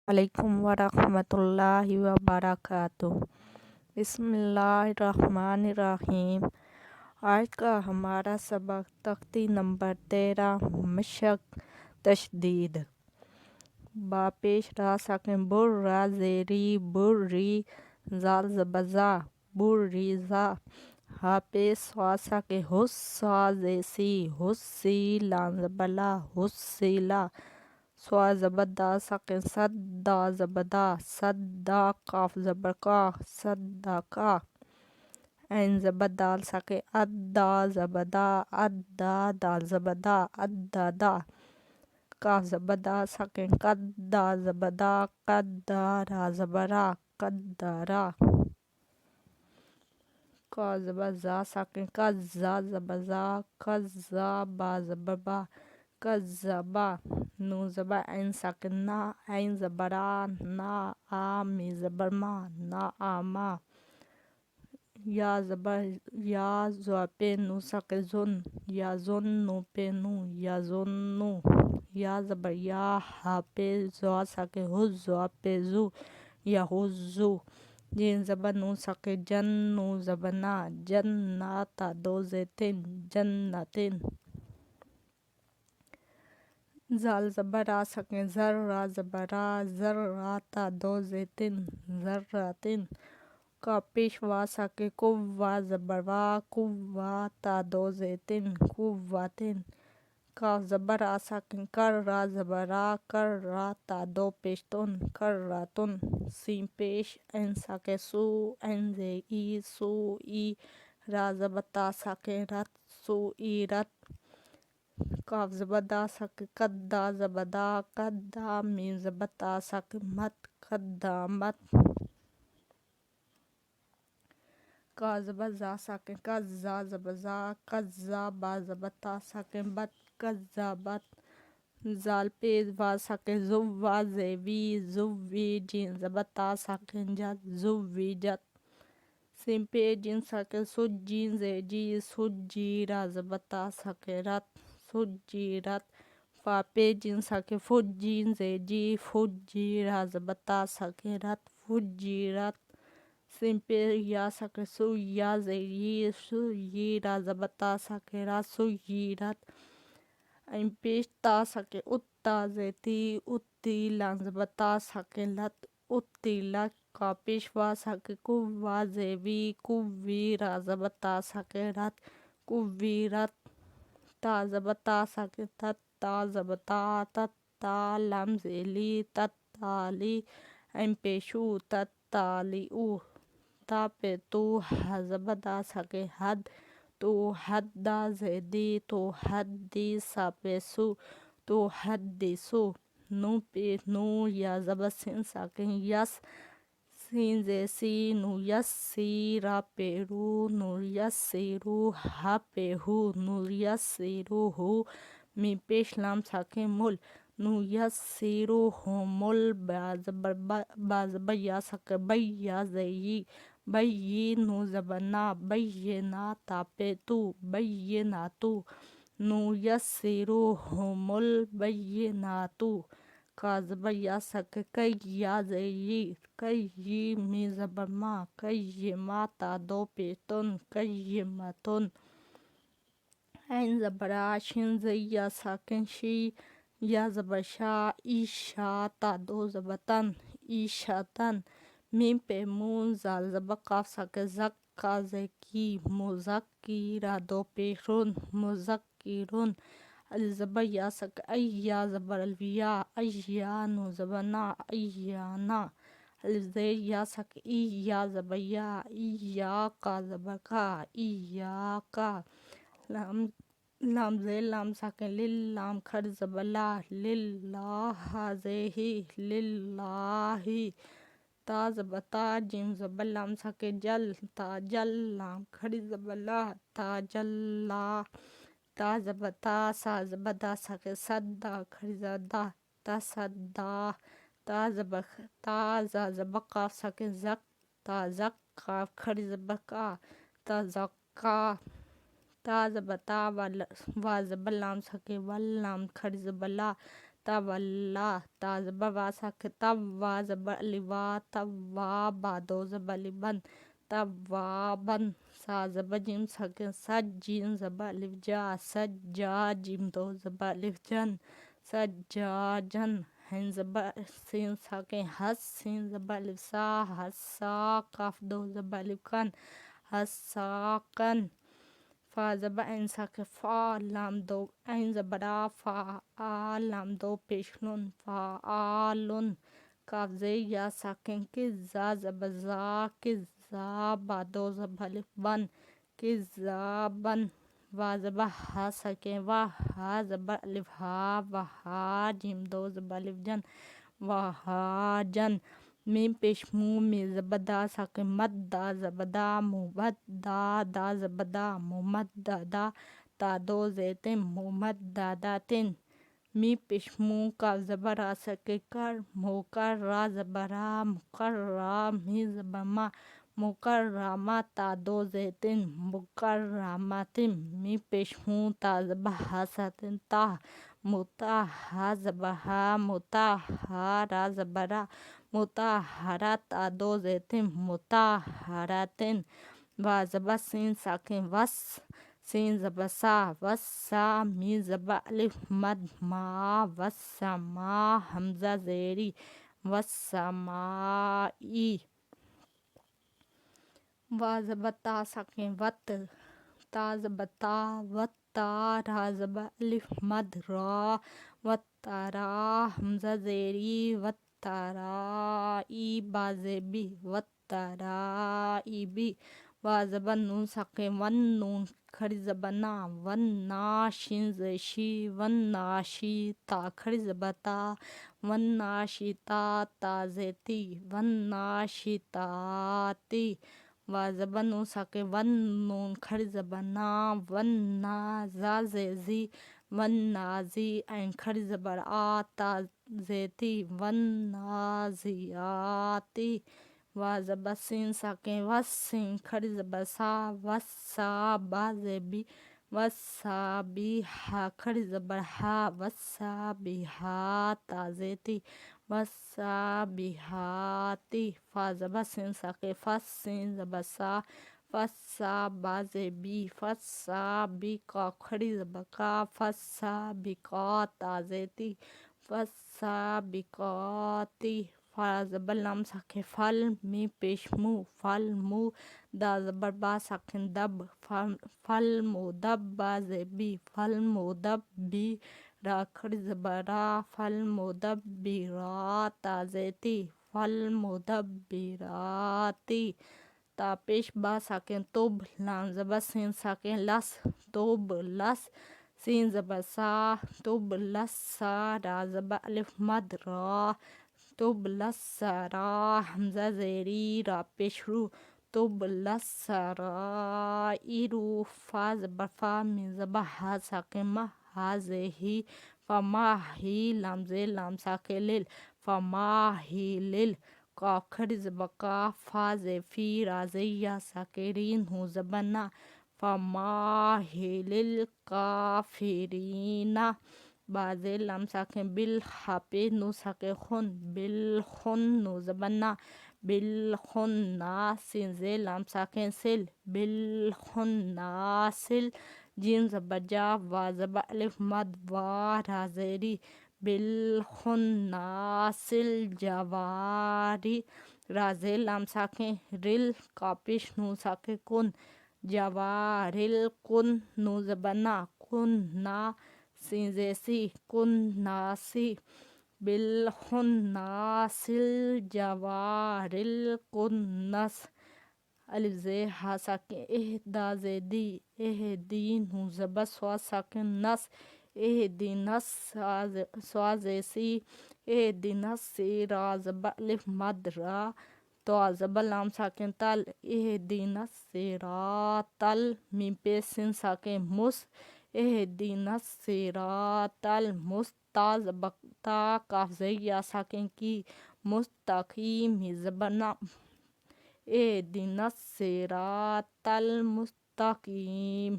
علیکم ورحمۃ اللہ وبرکاتہ۔ بسم اللہ الرحمن الرحیم۔ آج کا ہمارا سبق تختی نمبر 13 مشق تشدید۔ با پیش را ساکن بر را زیری بری زال زبزا بریزا ہا پیش سوا ساکن حس سوا زیسی حسی لام زبلا حسیلا سوا زبدا ساکن صد دا زبدا صدا قاف زبرکا صدقا عین زبدال ساکن ادا زبدا ادا دال زبدا اددا کاف زبدا ساکن قدا زبدا قدارا زبرا قدارا کا زبزا ساکن قزا زبزا قزابا زبربا قزبا نون زبر عین ساکن نا عین زبرا نا آمی زبرما نا آما یا زبر یا زوا پہ نو ساکن زن یا زن نو پہ نو یا زنو یا زبر یا ہا پہ زوا ساکن حز زوا پہ زو یا حزو جیم زبر نون ساکن جن نو زبر نا جناتا دو زیتن جنتن زال زبر را ساکن زر را زبر را زراتا دو زیتن زراتن کا پیش وا ساکن کوا زبر وا کواتا دو زیتن کواتن کاف زبر را ساکن کر را زبر را کراتا دو پیش تن کراتن سین پیش عین ساکن سو عین زی ای سوئی را زبر تا ساکن رت سوئی رت کاف زبر دا ساکن قدا زبدا قدا میم زبر تا ساکن مت قدامت کا زبر زا ساکن قزا زبر زا قزابا زبر تا ساکن بت قزابت زال پہ وا ساکن زوا زیوی زوی جیم زبر تا ساکن جت زوی جت سین پہ جیم ساکن سج جیم زی جی سجی را زبر تا ساکن رت سجی رت فا پہ جیم ساکن فج جیم زی جی فجی را زبر تا ساکن رت فجی رت سین پہ یا ساکن سو یا زی سوی را زبر تا ساکن رت سوی رت عین پیش تا ساکن اتا زیتی اتی لام زبر تا ساکن لت اتیلت کا پیش وا ساکن کوا زیوی کوی را زبر تا ساکن رت کوی رت تا زبر تا ساکن تت تا زبر تا تتا لام زیلی تتالی عین پیش او تتالیو تا پہ تو ہا زبر دا ساکن حد تو حدا زیدی تو حدی سا پہ سو تو حدیثو نون پہ نو یا زبر سین ساکن یس سین زی سی نو یسی را پہ رو نو یسیرو ہا پہ ہو نو یسیروہو میم پیش لام ساکن مل نو یسیروہمل با زبر یا ساکن بیا زی بی نون زبر نا بینا تا پہ تو بیناتو نو یسیروہم البیناتو کا زبر یا ساکن کئی یا زی کئی میم زبر ما کیماتا دو پیش تن کیمتن عین زبر آ شین زی یا ساکن شی یا زبر شا ایشاتا دو زبر تن ایشاتن میم پہ مون زال زبر قاف ساکن زکا زکی مذکی را دو پیش رن مذکرن الف زبر یا ساکن ایا زبر الیا ایا نون زبر نا ایانا الف زیر یا ساکن ایا زبر یا ایاکا زبر کا ایاکا لام زیر لام ساکن لل لام کھڑ زبر لا للہ زیہی للہی تا زبر تا جیم زبر لام ساکن جل تا جل لام کھڑی زبر لا تا جلا تا زبر تا سا زبر دا ساکن صدا کھڑی زبر دا تصدا تا زبر تا زا زبر قاف ساکن زک تا زک قاف کھڑی زبر کا تزکا تا زبر تا وا زبر لام ساکن ول لام کھڑی زبر لا تولا تا زبر وا ساکن توا زبر الف وا توابا دو زبر الف بن توابن سا زبر جیم ساکن سج جیم زبر الف جا سجا جیم دو زبر الف جن سجاجن حین زبر سین ساکن حس سین زبر الف سا حسا کاف دو زبر الف کن حساکن فا زبر عین ساکن فا لام دو عین زبر آ فا آ لام دو پیش نون فعالن کاف زی یا ساکن کزا زبر زا کزا با دو زبر الف بن کزابن وا زبر ها ساکن وا ها زبر الف ها و ها جیم دو زبر الف جن وهاجن میم پیش مو می زبر دا ساکن مد دا زبر دا مد دا دا زبر دا مد دا تا دو زیتن مد دا تن می پیش مو کاف زبر را ساکن کر موکر را زبر را مکر را می زبر ما مکرما تا دو زیتن مکرماتن می پیش مو تا زبر ها ساکن تا متا ها زبر ها متا ها را زبر را مطهرا تا دو زیتن مطهراتن وا زبر سین ساکن وس سین زبر سا وسا می زبر الف مد ما وسما همزه زیری وسمائی وا زبر تا ساکن وت تا زبر تا وتا را زبر الف مد را وترا همزه زیری وترائی با زبی وترائی بی وا زبر نون ساکن ون نون کھڑی زبر نا ون نا شین زشی ون ناشی تا کھڑی زبر تا ون ناشتا تا زیتی ون ناشتاتی وا زبر نون ساکن ون نون کھڑی زبر نا ون نا زا زیزی ون نازی عین کھڑی زبر آ تا زیتی ون نازیاتی وا زبر سین ساکن وس سین کھڑی زبر سا وسا با زیبی وسابی ہا کھڑی زبر ہا وسابیہا تا زیتی وسابیہاتی فا زبر سین ساکن فس سین زبر سا فسا با زیبی فسابی قاف کھڑی زبر کا فسابقا تا زیتی فسابقاتی فا زبر لام ساکن فل می پیش مو فل مو دا زبر با ساکن دب فل مدب با زیبی فل مدبی را کھڑی زبر را فل مدبرا تا زیتی فل مدبراتی تا پیش با ساکن تب لام زبر سین ساکن لس تب لس سین زبر سا تب لسا را زبر الف مد را تب لسرا همزه زیری را پیش رو تب لسرایی رو فا زبر فا می زبر ها ساکن ما ها زهی فماهی لام زی لام ساکن لیل فماهیلل قاف کھڑی زبر کا فا زی فی را زی یا ساکن رین ہو زبر نا فماهل الکافرین با زی لام ساکن بل ہا پیش نون ساکن خن بالخن نون زبر نا بالخننا سین زی لام ساکن سل بالخناسل جیم زبر جا وا زبر الف مد وا را زیری بالخناسل جواری را زی لام ساکن رل قاف پیش نون ساکن کن جوارل کن نون زبر نا کن نا سین زی سی کن ناسی بالخناسل جوارل کنس الف زی ہا ساکن اہدا زیدی اہدی نون زبر سوا ساکن نس اہدینس سوا زی سی اہدینس سی را زبر الف مد را تا زبر لام ساکن تل اہدینی الصراط میم پیش سین ساکن مس اہدینی الصراط تا زبر تا کاف زی یا ساکن کی مستقیم می زبر نا اہدینی الصراط المستقیم